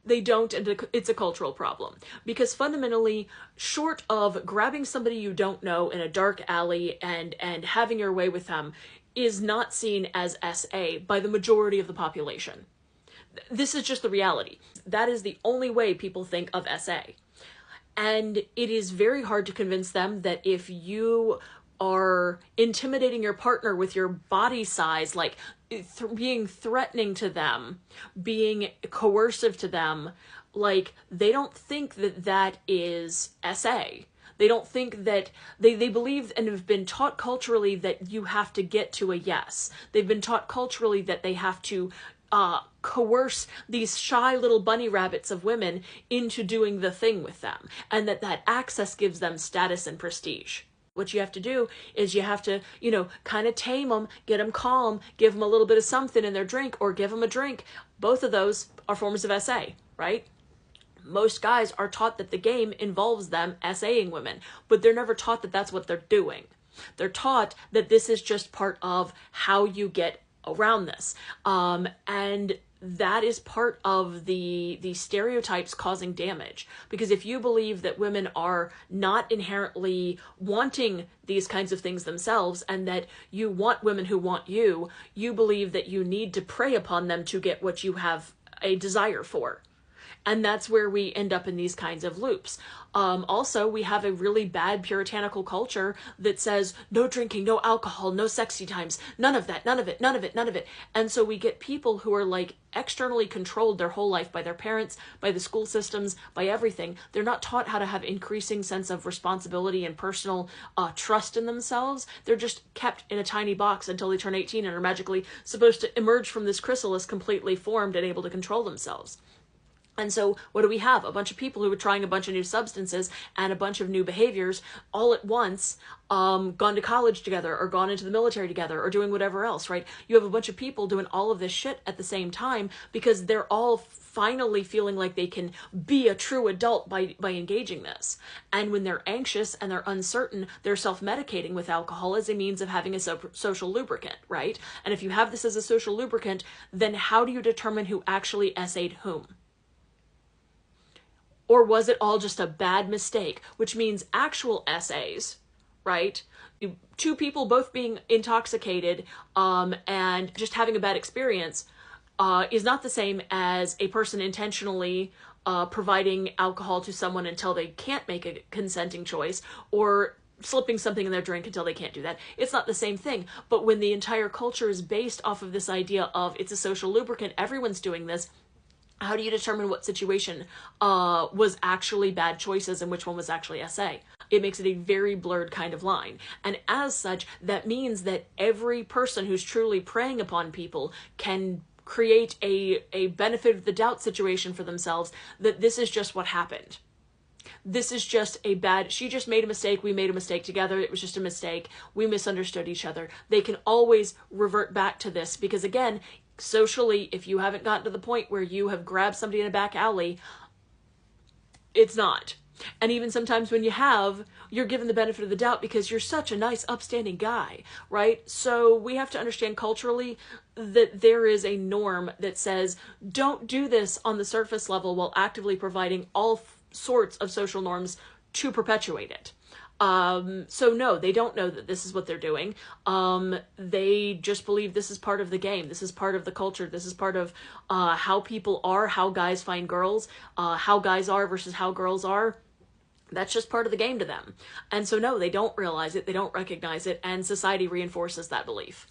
They don't, and it's a cultural problem. Because fundamentally, short of grabbing somebody you don't know in a dark alley and having your way with them, is not seen as SA by the majority of the population. This is just the reality. That is the only way people think of SA. And it is very hard to convince them that if you are intimidating your partner with your body size, like being threatening to them, being coercive to them, like they don't think that that is SA. They don't think that they believe and have been taught culturally that you have to get to a yes. They've been taught culturally that they have to coerce these shy little bunny rabbits of women into doing the thing with them, and that access gives them status and prestige. What you have to do is you have to, kind of tame them, get them calm, give them a little bit of something in their drink, or give them a drink. Both of those are forms of SA, right? Most guys are taught that the game involves them SAing women, but they're never taught that that's what they're doing. They're taught that this is just part of how you get around this. And that is part of the stereotypes causing damage. Because if you believe that women are not inherently wanting these kinds of things themselves, and that you want women who want you, you believe that you need to prey upon them to get what you have a desire for. And that's where we end up in these kinds of loops. Also, we have a really bad puritanical culture that says no drinking, no alcohol, no sexy times, none of that, none of it, none of it, none of it. And so we get people who are like externally controlled their whole life by their parents, by the school systems, by everything. They're not taught how to have increasing sense of responsibility and personal trust in themselves. They're just kept in a tiny box until they turn 18 and are magically supposed to emerge from this chrysalis completely formed and able to control themselves. And so what do we have? A bunch of people who are trying a bunch of new substances and a bunch of new behaviors all at once, gone to college together or gone into the military together or doing whatever else, right? You have a bunch of people doing all of this shit at the same time because they're all finally feeling like they can be a true adult by engaging this. And when they're anxious and they're uncertain, they're self-medicating with alcohol as a means of having a social lubricant, right? And if you have this as a social lubricant, then how do you determine who actually SA'd whom? Or was it all just a bad mistake? Which means actual SAs, right? Two people both being intoxicated and just having a bad experience is not the same as a person intentionally providing alcohol to someone until they can't make a consenting choice, or slipping something in their drink until they can't do that. It's not the same thing. But when the entire culture is based off of this idea of it's a social lubricant, everyone's doing this, how do you determine what situation was actually bad choices and which one was actually SA? It makes it a very blurred kind of line. And as such, that means that every person who's truly preying upon people can create a benefit of the doubt situation for themselves, that this is just what happened. This is just a bad, she just made a mistake, we made a mistake together, it was just a mistake, we misunderstood each other. They can always revert back to this because, again, socially, if you haven't gotten to the point where you have grabbed somebody in a back alley, it's not. And even sometimes when you have, you're given the benefit of the doubt because you're such a nice, upstanding guy, right? So we have to understand culturally that there is a norm that says, don't do this on the surface level while actively providing all sorts of social norms to perpetuate it. So no, they don't know that this is what they're doing. They just believe this is part of the game. This is part of the culture. This is part of, how people are, how guys find girls, how guys are versus how girls are. That's just part of the game to them. And so no, they don't realize it. They don't recognize it. And society reinforces that belief.